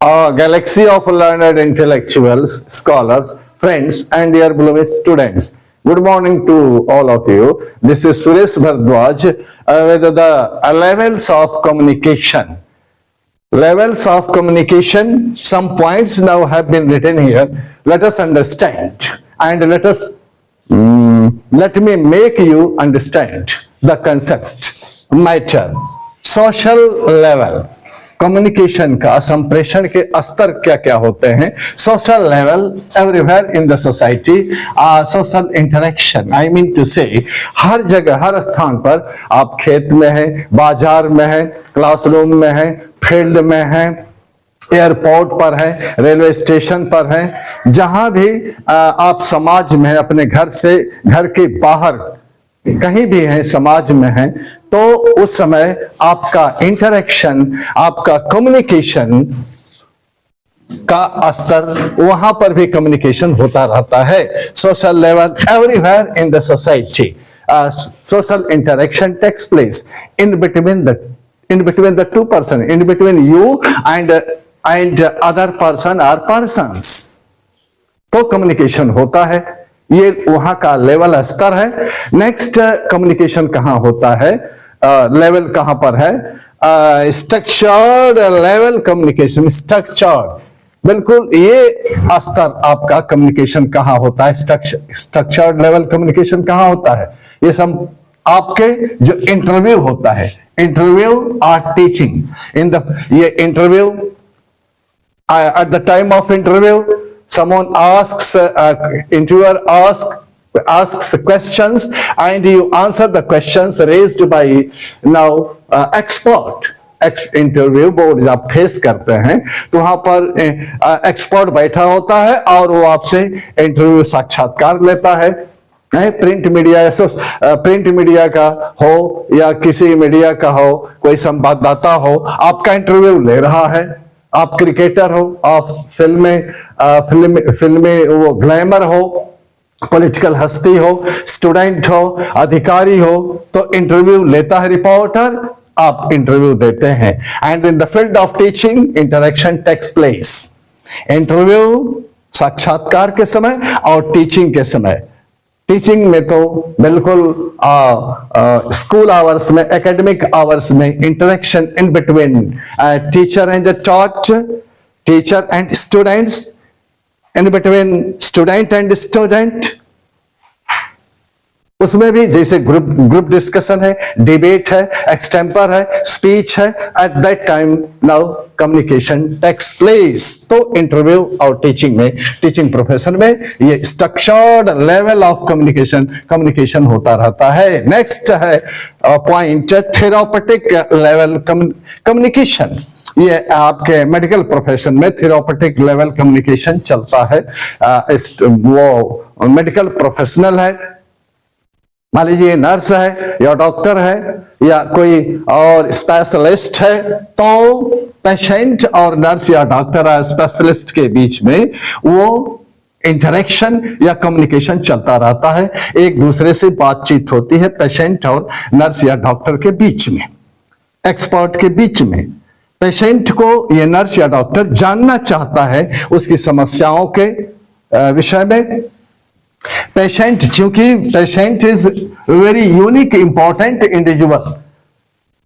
a galaxy of learned intellectuals, scholars, friends, and dear blooming students. Good morning to all of you. This is Suresh Bhardwaj with the levels of communication. Levels of communication, some points now have been written here. Let us understand and let me make you understand the concept, matter, social level. Communication का संप्रेषण के स्तर क्या क्या होते हैं, social level everywhere in the society, social interaction, I mean to say हर जगह हर स्थान पर, आप खेत में हैं, बाजार में हैं, क्लासरूम में हैं, फील्ड में हैं, एयरपोर्ट पर है, रेलवे स्टेशन पर है, जहां भी आप समाज में अपने घर से घर के बाहर कहीं भी हैं, समाज में हैं, तो उस समय आपका इंटरेक्शन, आपका कम्युनिकेशन का स्तर, वहां पर भी कम्युनिकेशन होता रहता है. Social level everywhere in the society, social interaction takes place in between the two person, in between you and other person or persons, तो कम्युनिकेशन होता है. ये वहां का लेवल स्तर है. नेक्स्ट कम्युनिकेशन कहां होता है, लेवल कहां पर है, स्ट्रक्चर्ड लेवल कम्युनिकेशन. स्ट्रक्चर्ड, बिल्कुल ये स्तर आपका कम्युनिकेशन कहां होता है, स्ट्रक्चर्ड लेवल कम्युनिकेशन कहां होता है. ये सब आपके जो इंटरव्यू होता है, interview or teaching in the, ये interview at the time of interview, someone asks, interviewer asks questions and you answer the questions raised by now expert. Interview board आप फेस करते हैं तो वहां पर एक्सपर्ट बैठा होता है और वो आपसे इंटरव्यू साक्षात्कार लेता है. प्रिंट मीडिया का हो या किसी मीडिया का हो, कोई संवाददाता हो, आपका इंटरव्यू ले रहा है. आप क्रिकेटर हो, आप फिल्म में वो ग्लैमर हो, पॉलिटिकल हस्ती हो, स्टूडेंट हो, अधिकारी हो, तो इंटरव्यू लेता है रिपोर्टर, आप इंटरव्यू देते हैं. And in the field of teaching interaction takes place. Interview साक्षात्कार के समय और टीचिंग के समय. टीचिंग में तो बिल्कुल स्कूल आवर्स में, एकेडमिक आवर्स में interaction in between teacher and taught, teacher and students, in between student and student, उसमें भी जैसे ग्रुप डिस्कशन है, डिबेट है, एक्सटेम्पर है, स्पीच है, at that time now communication takes place. तो इंटरव्यू और टीचिंग में, टीचिंग प्रोफेशन में ये स्ट्रक्चर्ड लेवल ऑफ कम्युनिकेशन होता रहता है. नेक्स्ट है पॉइंट, थेरापेटिक लेवल कम्युनिकेशन. ये आपके मेडिकल प्रोफेशन में थेरापेटिक लेवल कम्युनिकेशन चलता है. वो मेडिकल प्रोफेशनल है, मान लीजिए नर्स है या डॉक्टर है या कोई और स्पेशलिस्ट है, तो पेशेंट और नर्स या डॉक्टर या स्पेशलिस्ट के बीच में वो इंटरेक्शन या कम्युनिकेशन चलता रहता है. एक दूसरे से बातचीत होती है पेशेंट और नर्स या डॉक्टर के बीच में, एक्सपर्ट के बीच में. पेशेंट को ये नर्स या डॉक्टर जानना चाहता है उसकी समस्याओं के विषय में. पेशेंट, क्योंकि patient is very unique important individual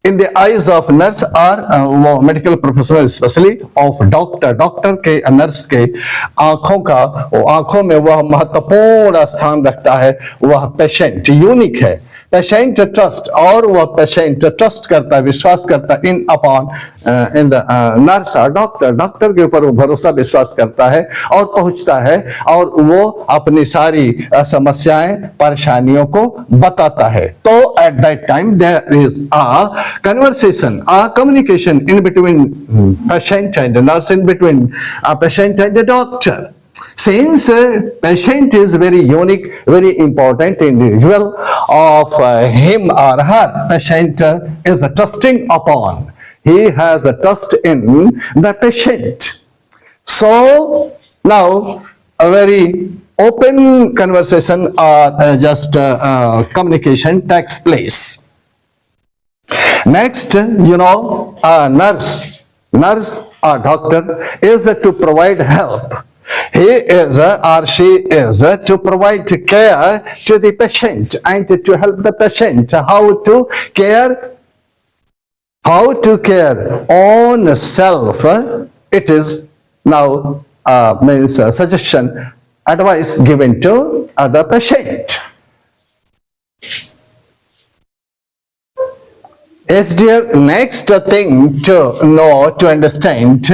in the eyes of nurse और वो medical professional specially of doctor. Doctor के, नर्स के आंखों में वह महत्वपूर्ण स्थान रखता है. वह पेशेंट यूनिक है. पेशेंट ट्रस्ट, और वह पेशेंट ट्रस्ट करता है, विश्वास करता है इन अपॉन इन द नर्स और डॉक्टर. डॉक्टर के ऊपर वो भरोसा विश्वास करता है और पहुंचता है और वो अपनी सारी समस्याएं, परेशानियों को बताता है. तो at that time there is a conversation, a communication in between patient and nurse, in between patient and doctor. Since patient is very unique, very important individual of him or her, patient is trusting upon. He has a trust in the patient. So now a very open conversation or just communication takes place. Next, you know, nurse a doctor is to provide help. He is or she is to provide care to the patient and to help the patient. How to care on self. It is now means suggestion, advice given to the patient. Yes, dear, next thing to know, to understand,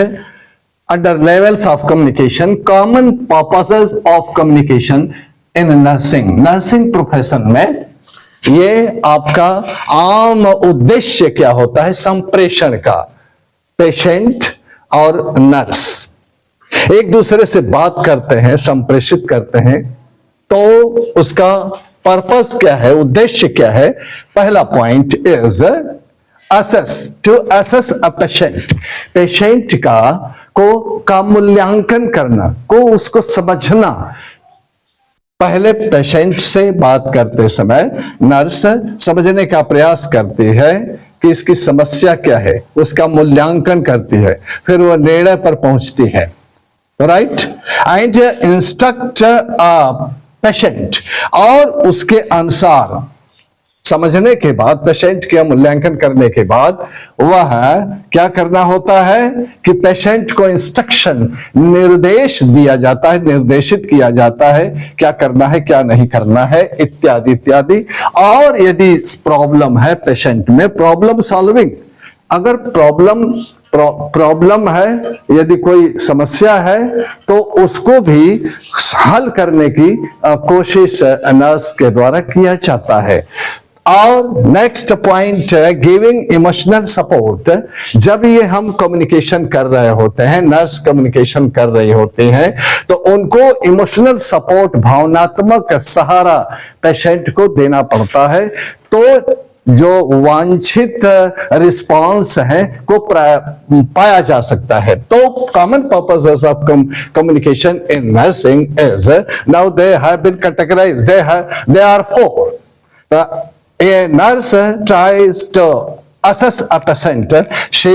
under levels of communication, common purposes of communication in nursing. Nursing profession में ये आपका आम उद्देश्य क्या होता है संप्रेषण का? पेशेंट और नर्स एक दूसरे से बात करते हैं, संप्रेषित करते हैं, तो उसका पर्पस क्या है, उद्देश्य क्या है? पहला point is to assess a patient. Patient का मूल्यांकन करना, को उसको समझना. पहले पेशेंट से बात करते समय नर्स समझने का प्रयास करती है कि इसकी समस्या क्या है, उसका मूल्यांकन करती है, फिर वो निर्णय पर पहुंचती है. Right. And instruct a patient, और उसके अनुसार समझने के बाद, पेशेंट का मूल्यांकन करने के बाद वह क्या करना होता है कि पेशेंट को इंस्ट्रक्शन, निर्देश दिया जाता है, निर्देशित किया जाता है क्या करना है, क्या नहीं करना है, इत्यादि इत्यादि. और यदि प्रॉब्लम है पेशेंट में, प्रॉब्लम सॉल्विंग, अगर प्रॉब्लम है, यदि कोई समस्या है तो उसको भी हल करने की कोशिश नर्स के द्वारा किया जाता है. और next point, giving emotional support. जब ये हम कम्युनिकेशन कर रहे होते हैं, नर्स कम्युनिकेशन कर रही होते हैं, तो उनको इमोशनल सपोर्ट, भावनात्मक सहारा पेशेंट को देना पड़ता है, तो जो वांछित रिस्पांस है को पाया जा सकता है. तो common purposes of communication in nursing is, now they have been categorised, they are four. A nurse tries to assess a patient. She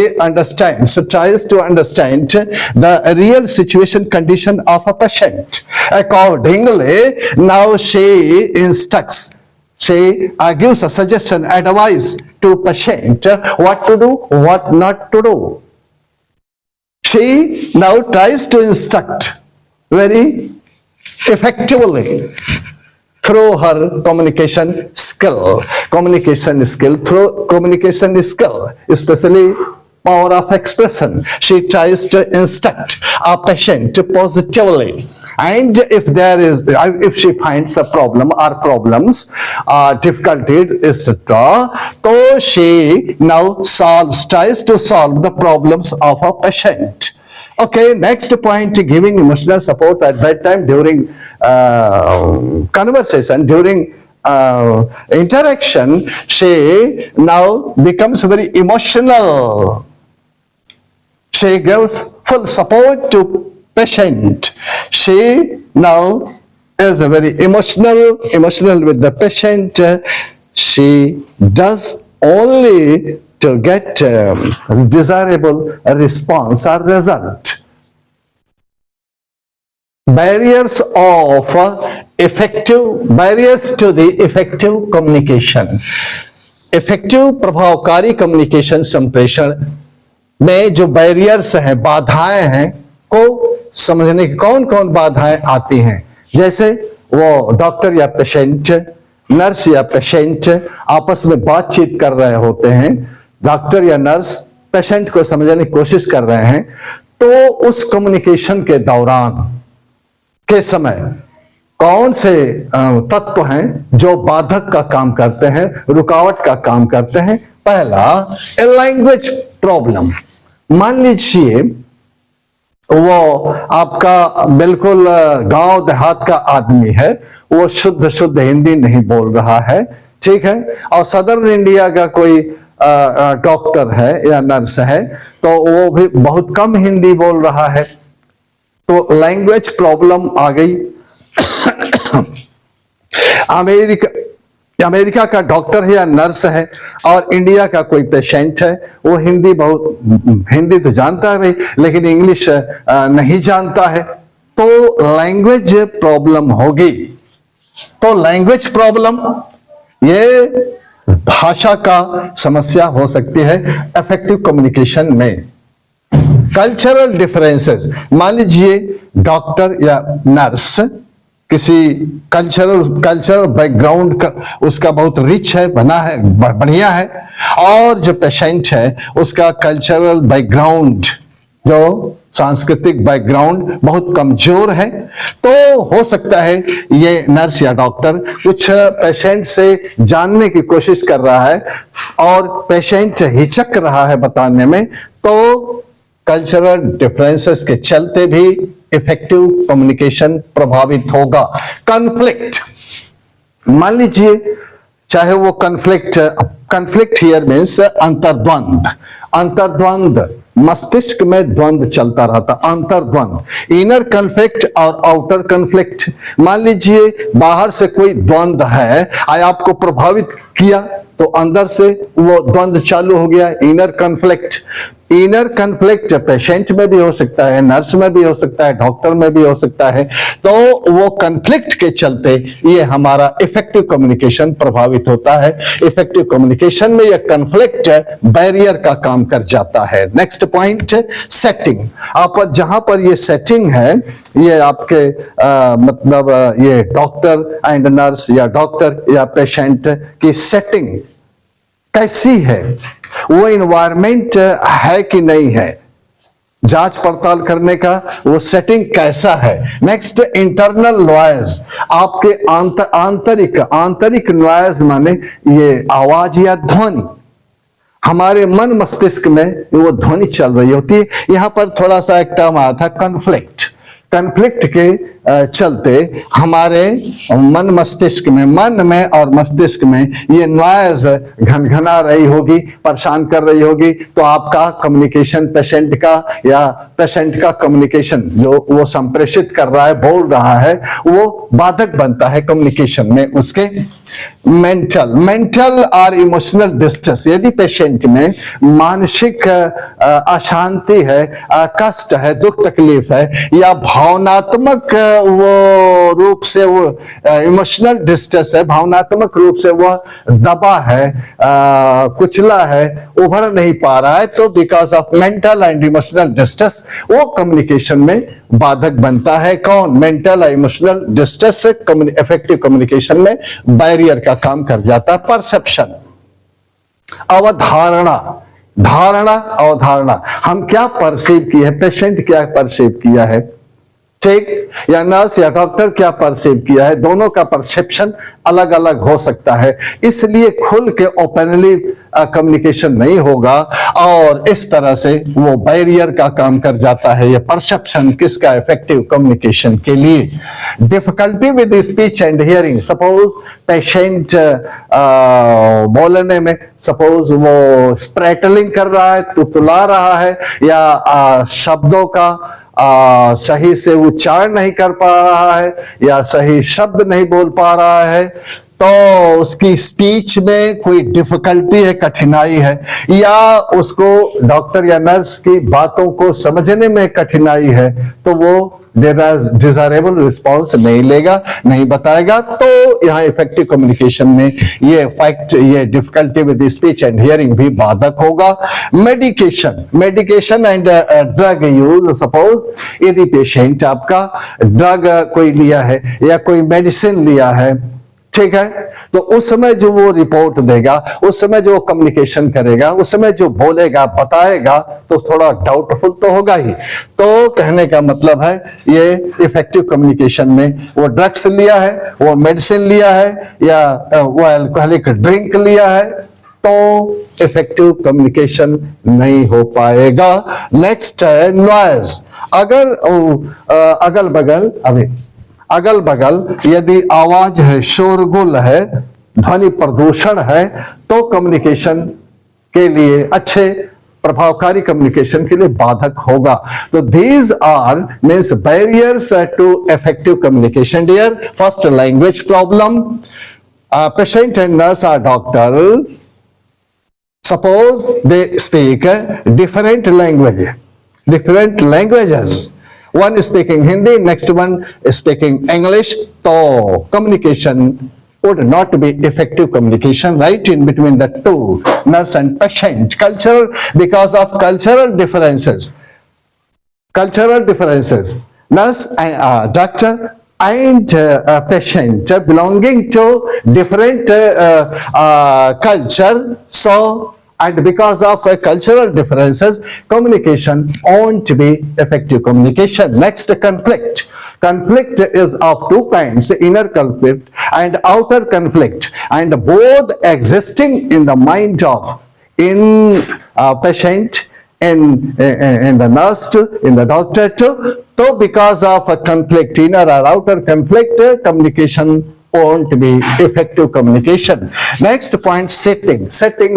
tries to understand the real situation, condition of a patient. Accordingly, now she instructs, she gives a suggestion, advice to patient what to do, what not to do. She now tries to instruct very effectively through her communication skill, especially power of expression. She tries to instruct a patient positively, and if she finds a problem or problems, difficulties, etc., so she now tries to solve the problems of a patient. Okay, next point, giving emotional support at bedtime, during conversation, during interaction. She now becomes very emotional. She gives full support to patient. She now is very emotional with the patient. She does only to get desirable response or result. Barriers to the effective communication. Effective प्रभावकारी communication संप्रेषण में जो barriers हैं, बाधाएं हैं, को समझने की कौन कौन बाधाएं आती हैं. जैसे वो डॉक्टर या पेशेंट, नर्स या पेशेंट आपस में बातचीत कर रहे होते हैं, डॉक्टर या नर्स पेशेंट को समझने की कोशिश कर रहे हैं, तो उस कम्युनिकेशन के दौरान के समय कौन से तत्व हैं जो बाधक का काम करते हैं, रुकावट का काम करते हैं. पहला, लैंग्वेज प्रॉब्लम. मान लीजिए वो आपका बिल्कुल गांव देहात का आदमी है, वो शुद्ध हिंदी नहीं बोल रहा है, ठीक है, और सदर्न इंडिया का कोई डॉक्टर है या नर्स है, तो वो भी बहुत कम हिंदी बोल रहा है, तो लैंग्वेज प्रॉब्लम आ गई. अमेरिका का डॉक्टर है या नर्स है और इंडिया का कोई पेशेंट है, वो हिंदी तो जानता है भाई, लेकिन इंग्लिश नहीं जानता है, तो लैंग्वेज प्रॉब्लम होगी। तो लैंग्वेज प्रॉब्लम, ये भाषा का समस्या हो सकती है इफेक्टिव कम्युनिकेशन में। कल्चरल डिफरेंसेस, मान लीजिए डॉक्टर या नर्स किसी कल्चरल बैकग्राउंड का उसका बहुत रिच है, बना है, बढ़िया है, और जो पेशेंट है उसका कल्चरल बैकग्राउंड, जो सांस्कृतिक बैकग्राउंड बहुत कमजोर है, तो हो सकता है ये नर्स या डॉक्टर कुछ पेशेंट से जानने की कोशिश कर रहा है और पेशेंट हिचक रहा है बताने में, तो कल्चरल डिफरेंसेस के चलते भी इफेक्टिव कम्युनिकेशन प्रभावित होगा। कॉन्फ्लिक्ट, मान लीजिए चाहे वो कॉन्फ्लिक्ट हियर मीन्स अंतर्द्वंद, मस्तिष्क में द्वंद चलता रहता, अंतर्द्वंद, इनर कॉन्फ्लिक्ट और आउटर कॉन्फ्लिक्ट। मान लीजिए बाहर से कोई द्वंद है, आपको प्रभावित किया, तो अंदर से वो द्वंद चालू हो गया, inner conflict. Inner conflict patient में भी हो सकता है, नर्स में भी हो सकता है, डॉक्टर में भी हो सकता है, तो वो कॉन्फ्लिक्ट के चलते ये हमारा इफेक्टिव कम्युनिकेशन प्रभावित होता है। इफेक्टिव कम्युनिकेशन में ये कॉन्फ्लिक्ट बैरियर का काम कर जाता है। Next point, setting. आप जहां पर ये सेटिंग है, ये आपके मतलब ये डॉक्टर एंड नर्स या डॉक्टर या पेशेंट की सेटिंग कैसी है, वो इन्वायरमेंट है कि नहीं है, जांच पड़ताल करने का वो सेटिंग कैसा है। नेक्स्ट, इंटरनल नॉइज, आपके आंतरिक नॉइज माने ये आवाज या ध्वनि, हमारे मन मस्तिष्क में वो ध्वनि चल रही होती है। यहां पर थोड़ा सा एक टर्म आया था कॉन्फ्लिक्ट के चलते हमारे मन में और मस्तिष्क में ये नॉइज घनघना रही होगी, परेशान कर रही होगी, तो आपका कम्युनिकेशन पेशेंट का कम्युनिकेशन जो वो संप्रेषित कर रहा है, बोल रहा है, वो बाधक बनता है कम्युनिकेशन में उसके। मेंटल और इमोशनल डिस्ट्रेस, यदि पेशेंट में मानसिक अशांति है, कष्ट है, दुख तकलीफ है, या भावनात्मक वो रूप से वो इमोशनल डिस्ट्रेस है, भावनात्मक रूप से वो दबा है, कुचला है, उभर नहीं पा रहा है, तो because of mental and emotional distress वो कम्युनिकेशन में बाधक बनता है। कौन? मेंटल और इमोशनल डिस्ट्रेस इफेक्टिव कम्युनिकेशन में बैरियर का काम कर जाता है। परसेप्शन, अवधारणा, हम क्या परसीव किए हैं, पेशेंट क्या परसीव किया है, ठीक, या नर्स या डॉक्टर क्या परसीव किया है, दोनों का परसेप्शन अलग अलग हो सकता है, इसलिए खुल के ओपनली कम्युनिकेशन नहीं होगा और इस तरह से वो बैरियर का काम कर जाता है। ये परसेप्शन किसका? इफेक्टिव कम्युनिकेशन के लिए। Difficulty with speech and hearing, suppose patient बोलने में, सपोज वो स्प्रेटलिंग कर रहा है, तुतला रहा है, या शब्दों का सही से उच्चारण नहीं कर पा रहा है, या सही शब्द नहीं बोल पा रहा है, तो उसकी स्पीच में कोई डिफिकल्टी है, कठिनाई है, या उसको डॉक्टर या नर्स की बातों को समझने में कठिनाई है, तो वो डिजायरेबल रिस्पॉन्स नहीं लेगा, नहीं बताएगा। तो यहाँ इफेक्टिव कम्युनिकेशन में ये difficulty with speech and hearing भी बाधक होगा। Medication and drug use, suppose यदि पेशेंट आपका ड्रग कोई लिया है या कोई मेडिसिन लिया है, ठीक है, तो उस समय जो वो रिपोर्ट देगा, उस समय जो कम्युनिकेशन करेगा, उस समय जो बोलेगा, बताएगा, तो थोड़ा डाउटफुल तो होगा ही। तो कहने का मतलब है ये इफेक्टिव कम्युनिकेशन में वो ड्रग्स लिया है, वो मेडिसिन लिया है, या वो अल्कोहलिक ड्रिंक लिया है, तो इफेक्टिव कम्युनिकेशन नहीं हो पाएगा। नेक्स्ट है नॉइज। अगर अगल बगल यदि आवाज है, शोरगुल है, ध्वनि प्रदूषण है, तो कम्युनिकेशन के लिए, अच्छे प्रभावकारी कम्युनिकेशन के लिए बाधक होगा। तो these are means barriers to effective communication. Dear, first language problem, patient and nurse or doctor, suppose they speak different languages. One is speaking Hindi, next one is speaking English. So communication would not be effective communication, right, in between the two, nurse and patient. Because of cultural differences. Nurse and doctor and patient belonging to different culture. So, and because of cultural differences, communication won't be effective communication. Next, conflict. Conflict is of two kinds, inner conflict and outer conflict, and both existing in the mind of patient, in the nurse too, in the doctor too. So because of a conflict, inner or outer conflict, communication won't be effective communication. Next point, setting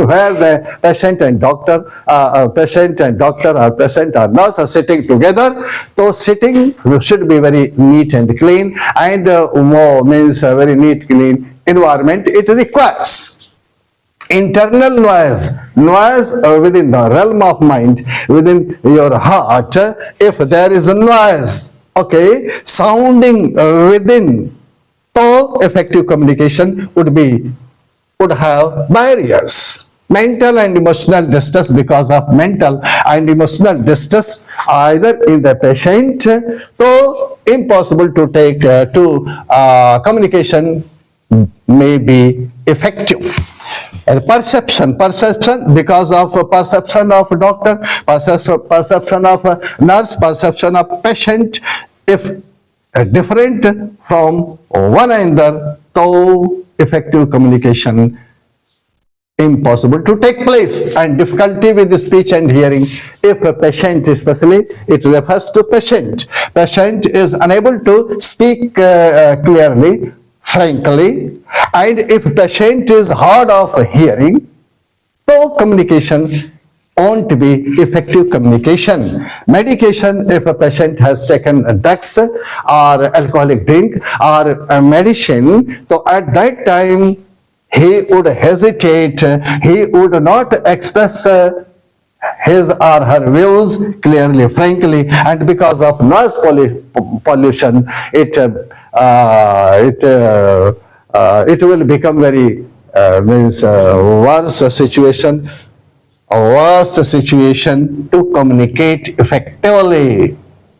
where the patient and doctor or patient or nurse are sitting together. So sitting should be very neat and clean, and means a very neat, clean environment it requires. Internal noise within the realm of mind, within your heart. If there is a noise, okay, sounding within, so effective communication would have barriers. Mental and emotional distress, because of mental and emotional distress either in the patient, so impossible to take communication may be effective. Perception, because of perception of doctor, perception of nurse, perception of patient, if different from one another, so effective communication impossible to take place. And difficulty with speech and hearing, if a patient, especially it refers to patient is unable to speak clearly, frankly, and if patient is hard of hearing, so communication won't be effective communication. Medication, if a patient has taken drugs or alcoholic drink or a medicine, so at that time he would hesitate, he would not express his or her views clearly, frankly, and because of noise pollution, it will become very worst situation to communicate effectively.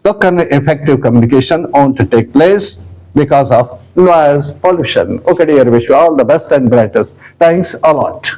So effective communication won't take place because of noise pollution. Okay dear, wish you all the best and brightest. Thanks a lot.